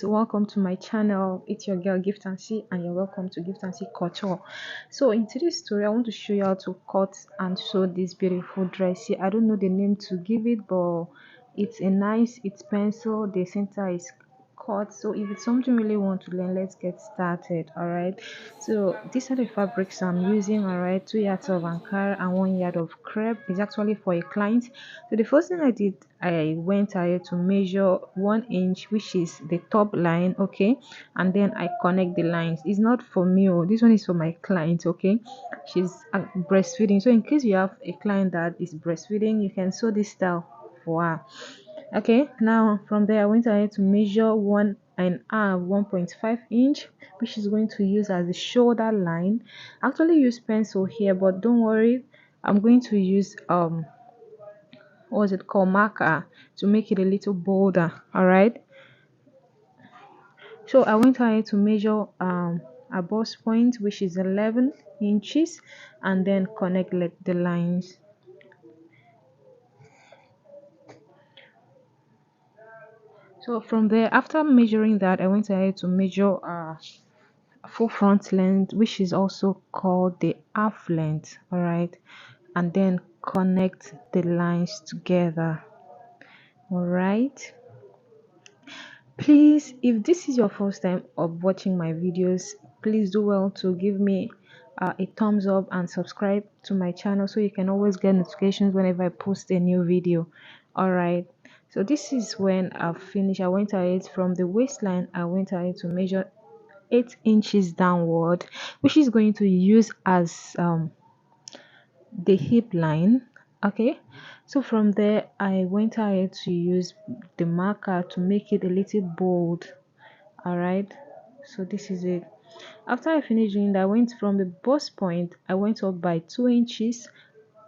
Welcome to my channel. It's your girl Gift and See, and you're welcome to Gift and See Culture. So in today's story, I want to show you how to cut and sew this beautiful dress. See, I don't know the name to give it, but it's pencil. The center is cut. So if it's something you really want to learn, let's get started. All right. So these are the fabrics I'm using. All right, 2 yards of ankara and 1 yard of crepe. Is actually for a client. So the first thing I did, I went ahead to measure 1 inch, which is the top line, okay, and then I connect the lines. It's not for me, oh, this one is for my client, okay. She's breastfeeding, so in case you have a client that is breastfeeding, you can sew this style for her. Okay, now from there I went ahead to measure 1.5 inch, which is going to use as the shoulder line. I actually use pencil here, but don't worry, I'm going to use what's it called, marker, to make it a little bolder. All right, so I went ahead to measure a bust point, which is 11 inches, and then connect the lines. So from there, after measuring that, I went ahead to measure full front length, which is also called the half length. All right, and then connect the lines together. All right, please, if this is your first time of watching my videos, please do well to give me a thumbs up and subscribe to my channel so you can always get notifications whenever I post a new video. All right, so this is when I've finished. I went ahead from the waistline, I went ahead to measure 8 inches downward, which is going to use as the hip line. Okay, so from there I went ahead to use the marker to make it a little bold. All right, so this is it. After I finished doing that, I went from the bust point, I went up by 2 inches,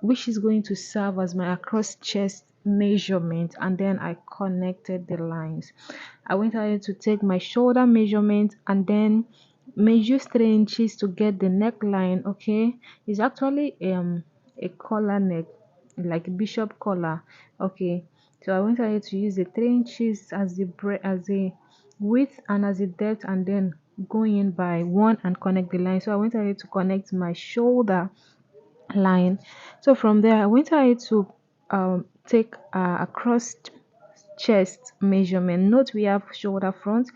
which is going to serve as my across chest measurement, and then I connected the lines. I went ahead to take my shoulder measurement and then measure 3 inches to get the neckline. Okay, it's actually a collar neck, like a bishop collar. Okay, so I went ahead to use the 3 inches as the width and as the depth, and then going in by one and connect the line. So I went ahead to connect my shoulder line. So from there I went ahead to take across chest measurement. Note we have shoulder front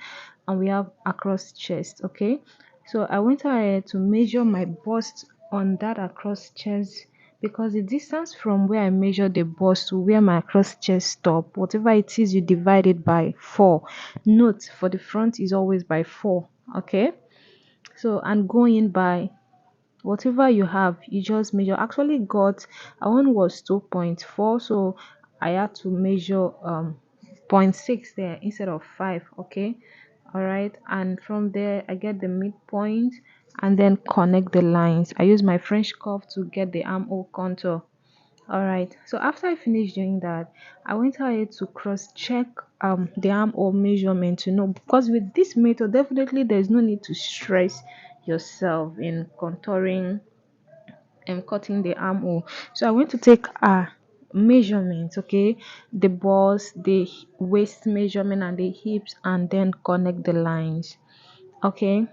and we have across chest. Okay, so I went ahead to measure my bust on that across chest, because the distance from where I measured the bust to where my across chest stop, whatever it is, you divide it by 4. Note for the front is always by 4. Okay, so and going by whatever you have, you just measure. Actually got, our own was 2.4, so I had to measure 0.6 there instead of 5. Okay, all right, and from there I get the midpoint and then connect the lines. I use my French curve to get the armhole contour. All right, so after I finished doing that, I went ahead to cross check the armhole measurement to know, because with this method definitely there's no need to stress yourself in contouring and cutting the armhole. So I went to take measurements, okay, the balls, the waist measurement and the hips, and then connect the lines. Okay,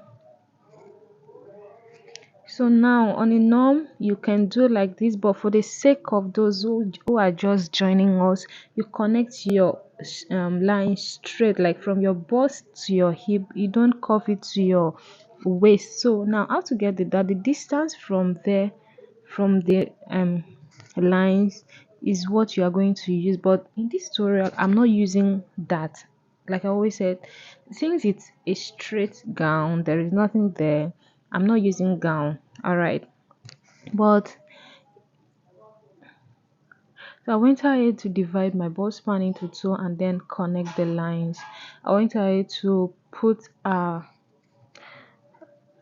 so now on a norm you can do like this, but for the sake of those who are just joining us, you connect your line straight, like from your bust to your hip. You don't curve it to your waist. So now how to get the distance from there, from the lines, is what you are going to use. But in this tutorial I'm not using that. Like I always said, since it's a straight gown, there is nothing there. I'm not using gown. All right, but so I went ahead to divide my bust span into 2 and then connect the lines. I went ahead to put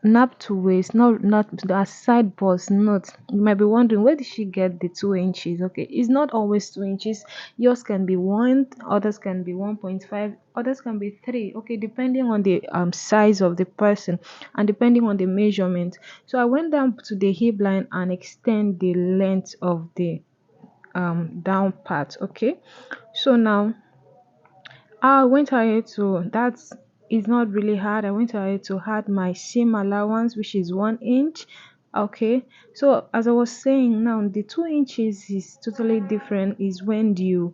nap to waist, not the side bust. Not, you might be wondering, where did she get the 2 inches? Okay, it's not always 2 inches. Yours can be 1, others can be 1.5, others can be 3. Okay, depending on the size of the person and depending on the measurement. So I went down to the hip line and extend the length of the down part. Okay, so now I went ahead to, that's it's not really hard. I went ahead to add my seam allowance, which is 1 inch. Okay, so as I was saying, now the 2 inches is totally different. Is when you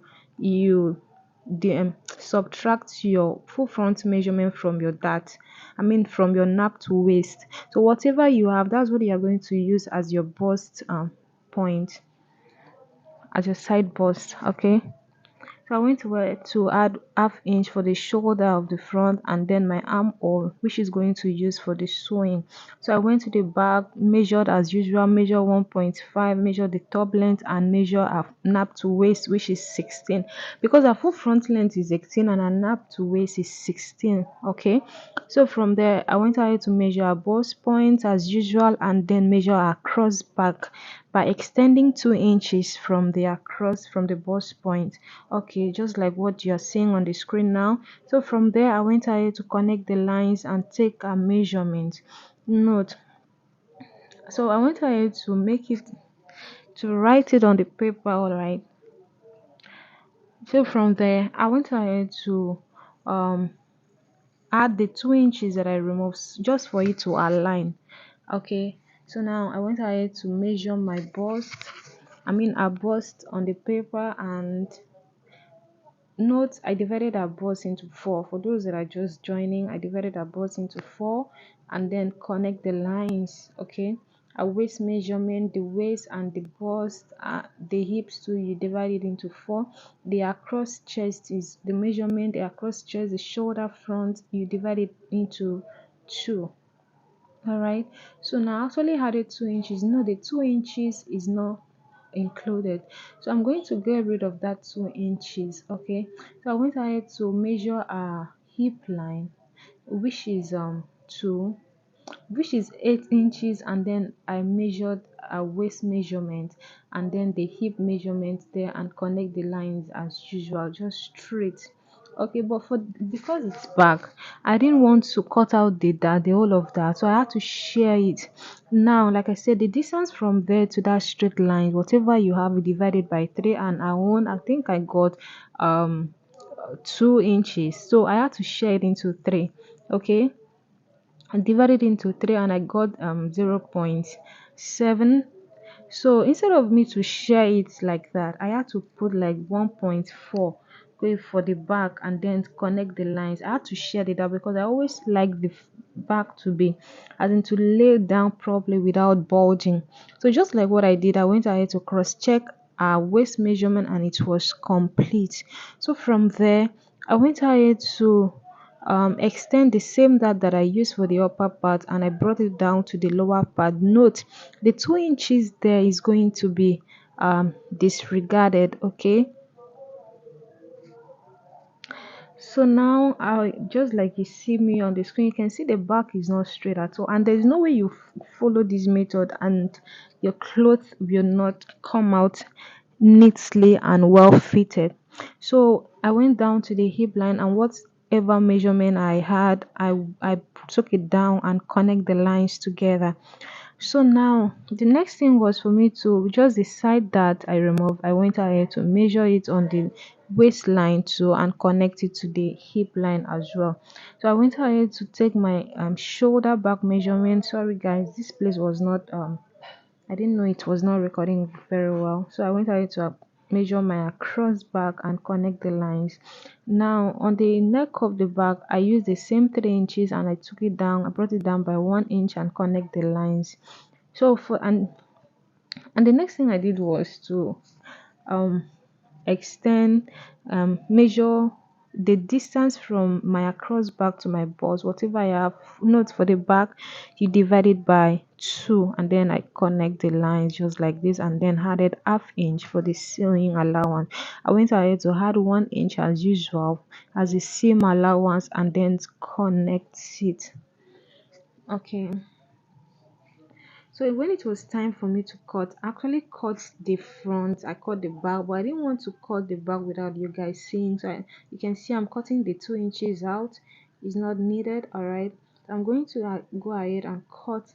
subtract your full front measurement from your dart. I mean from your nape to waist. So whatever you have, that's what you are going to use as your bust point, as your side bust. Okay, so I went to add ½ inch for the shoulder of the front, and then my armhole, which is going to use for the sewing. So I went to the back, measured as usual, measure 1.5, measure the top length, and measure a nape to waist, which is 16. Because our full front length is 18 and our nape to waist is 16. Okay, so from there I went ahead to measure our bust point as usual, and then measure our cross back by extending 2 inches from the across from the bust point. Okay, just like what you're seeing on the screen now. So from there I went ahead to connect the lines and take a measurement. Note, so I went ahead to make it, to write it on the paper. All right, so from there I went ahead to um add the 2 inches that I removed just for it to align. Okay, so now I went ahead to measure my bust, I mean a bust on the paper. And note, I divided our bust into four. For those that are just joining, I divided our bust into four and then connect the lines. Okay, a waist measurement, the waist and the bust, the hips too, you divide it into four. The across chest is the measurement, the across chest, the shoulder front, you divide it into two. All right, so now I actually added 2 inches. No, the 2 inches is not included, so I'm going to get rid of that 2 inches. Okay, so I went ahead to measure a hip line, which is 2, which is 8 inches, and then I measured a waist measurement and then the hip measurement there, and connect the lines as usual, just straight. Okay, but for because it's back, I didn't want to cut out the whole of that, so I had to share it. Now, like I said, the distance from there to that straight line, whatever you have, divided by 3, and I think I got 2 inches, so I had to share it into 3. Okay, I divided into 3 and I got 0.7. So instead of me to share it like that, I had to put like 1.4 going for the back and then connect the lines. I had to share it out because I always like the back to be, as in to lay down properly without bulging. So just like what I did, I went ahead to cross check our waist measurement and it was complete. So from there I went ahead to extend the same that I used for the upper part, and I brought it down to the lower part. Note, the 2 inches there is going to be disregarded. Okay, so now I just like you see me on the screen, you can see the back is not straight at all, and there's no way you follow this method and your clothes will not come out neatly and well fitted. So I went down to the hip line, and whatever measurement I had, I took it down and connect the lines together. So now the next thing was for me to just decide that I removed. I went ahead to measure it on the waistline too and connect it to the hip line as well. So I went ahead to take my shoulder back measurement. Sorry guys, this place was not I didn't know it was not recording very well. So I went ahead to measure my across back and connect the lines. Now on the neck of the back, I used the same 3 inches and I took it down. I brought it down by 1 inch and connect the lines. So for and the next thing I did was to um extend, measure the distance from my across back to my bust. Whatever I have, note for the back, you divide it by 2 and then I connect the lines just like this, and then added ½ inch for the sewing allowance. I went ahead to add 1 inch as usual as the seam allowance and then connect it. Okay, so when it was time for me to cut, I actually cut the front, I cut the back, but I didn't want to cut the back without you guys seeing. So you can see I'm cutting the 2 inches out. It's not needed. All right, so I'm going to go ahead and cut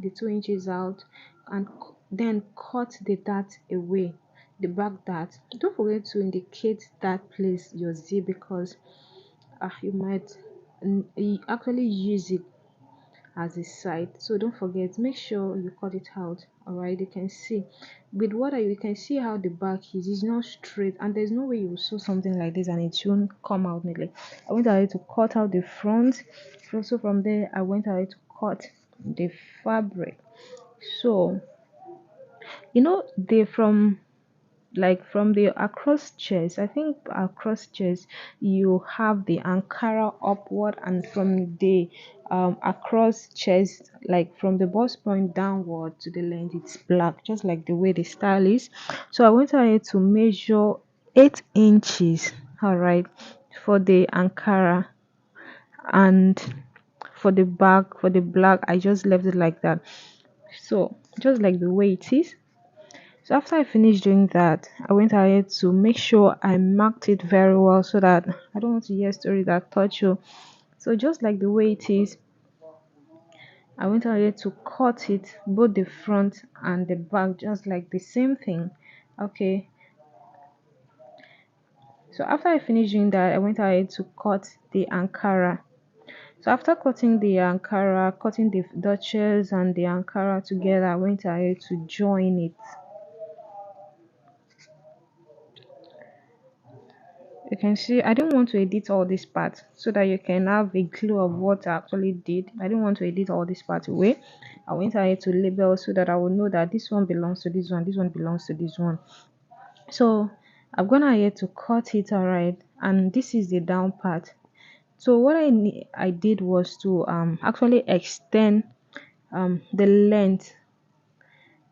the 2 inches out, and then cut the dart away, the back dart. Don't forget to indicate that place your Z, because you might you actually use it as a side. So don't forget, make sure you cut it out. All right, you can see with what you can see how the back is. It's not straight, and there's no way you will sew something like this and it won't come out neatly. I went ahead to cut out the front. So from there I went ahead to cut the fabric. So they from like from the across chest, I think across chest you have the ankara upward, and from the across chest, like from the bust point downward to the length, it's black, just like the way the style is. So I went ahead to measure 8 inches, all right, for the ankara, and for the black I just left it like that, so just like the way it is. So after I finished doing that, I went ahead to make sure I marked it very well so that I don't want to hear stories that touch you. So just like the way it is, I went ahead to cut it, both the front and the back, just like the same thing. Okay. So after I finished doing that, I went ahead to cut the Ankara. So after cutting the Ankara, cutting the Duchess and the Ankara together, I went ahead to join it. You can see I didn't want to edit all this part so that you can have a clue of what I actually did. I didn't want to edit all this part away. I went ahead to label so that I would know that this one belongs to this one belongs to this one. So I've gone ahead to cut it, alright, and this is the down part. So what I did was to actually extend the length.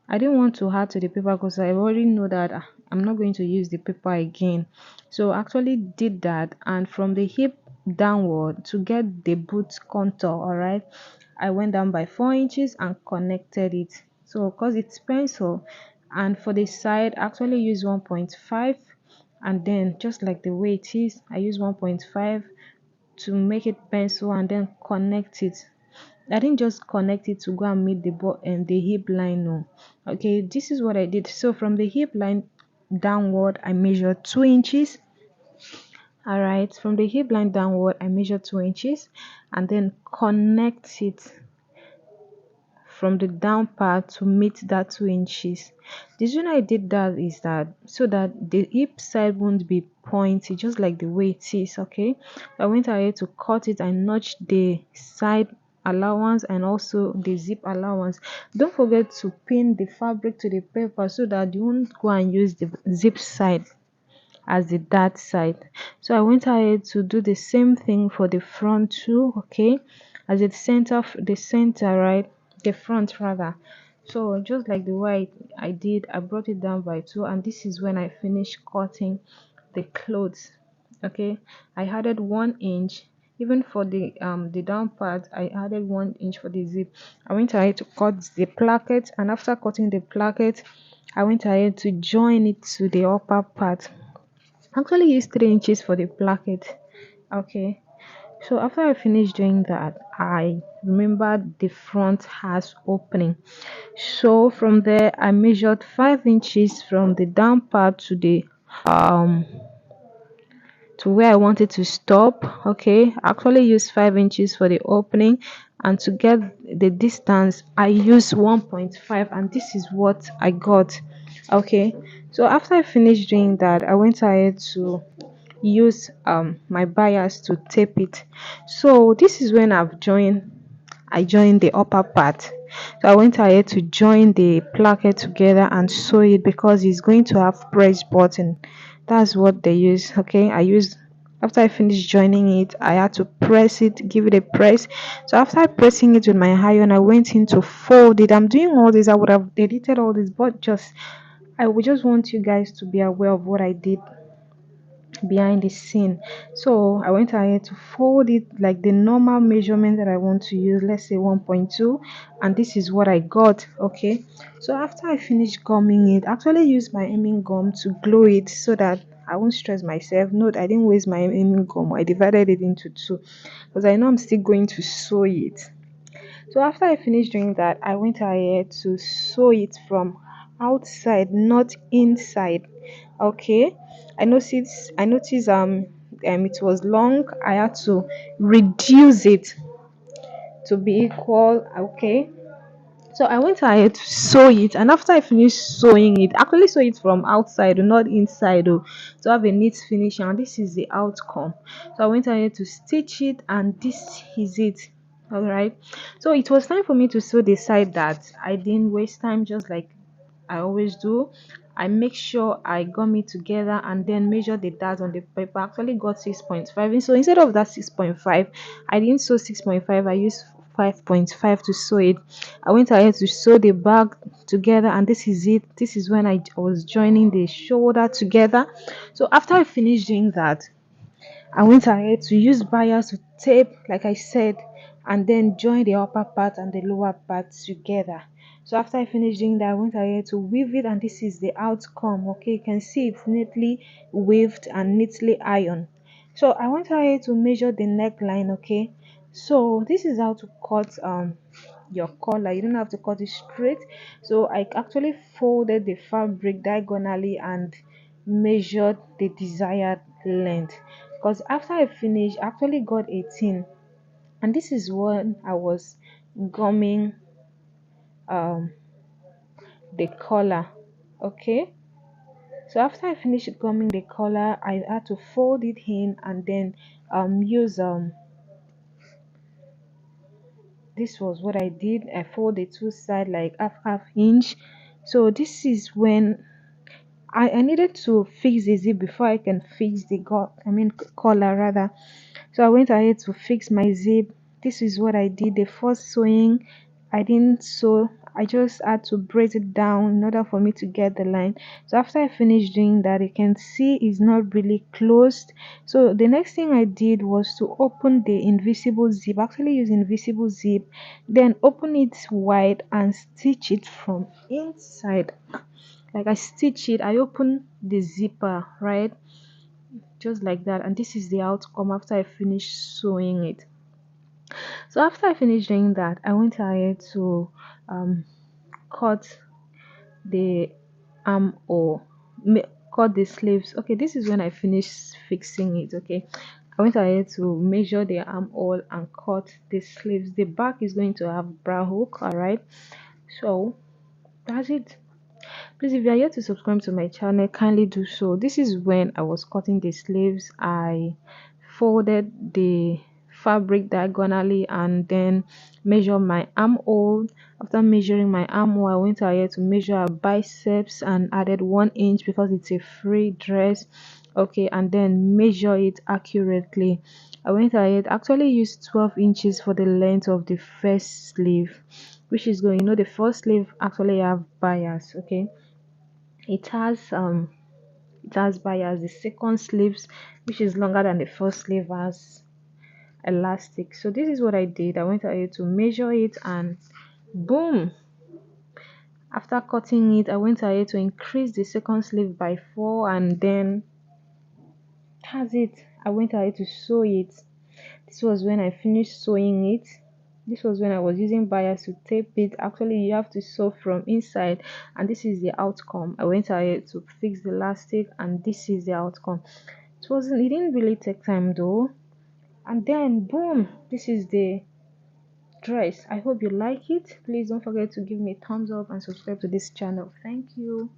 I didn't want to add to the paper because I already know that I'm not going to use the paper again. So I actually did that, and from the hip downward to get the boot contour, alright, I went down by 4 inches and connected it. So because it's pencil, and for the side I actually use 1.5, and then just like the way it is, I use 1.5 to make it pencil and then connect it. I didn't just connect it to go and meet the and the hip line. No, okay, this is what I did. So from the hip line downward, I measured 2 inches. All right, from the hip line downward, I measured 2 inches, and then connect it from the down part to meet that 2 inches. The reason I did that is that so that the hip side won't be pointy, just like the way it is. Okay, I went ahead to cut it and notch the side allowance and also the zip allowance. Don't forget to pin the fabric to the paper so that you won't go and use the zip side as the dart side. So I went ahead to do the same thing for the front too. Okay, as the center, right, the front rather. So just like the way I did, I brought it down by 2, and this is when I finished cutting the clothes. Okay, I added 1 inch. Even for the down part, I added 1 inch for the zip. I went ahead to cut the placket, and after cutting the placket, I went ahead to join it to the upper part. Actually use 3 inches for the placket. Okay, so after I finished doing that, I remembered the front has opening. So from there I measured 5 inches from the down part um to where I wanted to stop. Okay, I actually used 5 inches for the opening, and to get the distance I used 1.5, and this is what I got. Okay, so after I finished doing that, I went ahead to use my bias to tape it. So this is when I joined the upper part. So I went ahead to join the placket together and sew it because it's going to have press button. That's what they use. Okay, I used after I finished joining it, I had to press it, give it a press. So after pressing it with my iron, I went in to fold it. I'm doing all this. I would have edited all this, but I would just want you guys to be aware of what I did behind the scene. So I went ahead to fold it like the normal measurement that I want to use, let's say 1.2, and this is what I got. Okay, so after I finished gumming it, I actually used my hemming gum to glue it so that I won't stress myself. Note, I didn't waste my hemming gum. I divided it into two because I know I'm still going to sew it. So after I finished doing that, I went ahead to sew it from outside, not inside. Okay, I noticed it was long, I had to reduce it to be equal. Okay, so I went ahead to sew it, and after I finished sewing it, actually sew it from outside, not inside, to have a neat finish. And this is the outcome. So I went ahead to stitch it, and this is it. All right. So it was time for me to sew the side that I didn't waste time, just like I always do. I make sure I gum it together and then measure the dart on the paper. I actually got 6.5. So instead of that 6.5, I didn't sew 6.5. I used 5.5 to sew it. I went ahead to sew the back together, and this is it. This is when I was joining the shoulder together. So after I finished doing that, I went ahead to use bias to tape, like I said, and then join the upper part and the lower part together. So after I finished doing that, I went ahead to weave it, and this is the outcome. Okay, you can see it's neatly weaved and neatly ironed. So I went ahead to measure the neckline. Okay, so this is how to cut your collar. You don't have to cut it straight. So I actually folded the fabric diagonally and measured the desired length, because after I finished, I actually got 18, and this is when I was gumming um the collar. Okay, so after I finished gumming the collar, I had to fold it in and then use this was what I did. I fold the two side like half inch. So this is when I needed to fix the zip before I can fix the collar rather. So I went ahead to fix my zip. This is what I did. The first sewing, I didn't sew. I just had to braid it down in order for me to get the line. So after I finished doing that, you can see it's not really closed. So the next thing I did was to open the invisible zip. Actually use invisible zip, then open it wide and stitch it from inside. Like I stitch it, I open the zipper, right, just like that, and this is the outcome after I finished sewing it. So after I finished doing that, I went ahead to um cut the armhole, cut the sleeves. Okay, this is when I finished fixing it. Okay, I went ahead to measure the armhole and cut the sleeves. The back is going to have bra hook. All right, so that's it. Please, if you are yet to subscribe to my channel, kindly do so. This is when I was cutting the sleeves. I folded the fabric diagonally and then measure my armhole. After measuring my armhole, I went ahead to measure her biceps and added 1 inch because it's a free dress. Okay, and then measure it accurately. I went ahead, actually used 12 inches for the length of the first sleeve, which is going, the first sleeve actually have bias. Okay, it has bias. The second sleeves, which is longer than the first sleeve, has elastic. So this is what I did. I went ahead to measure it, and boom, after cutting it, I went ahead to increase the second sleeve by 4, and then that's it. I went ahead to sew it. This was when I finished sewing it. This was when I was using bias to tape it. Actually, you have to sew from inside, and this is the outcome. I went ahead to fix the elastic, and this is the outcome. It didn't really take time though. And then boom, this is the dress. I hope you like it. Please don't forget to give me a thumbs up and subscribe to this channel. Thank you.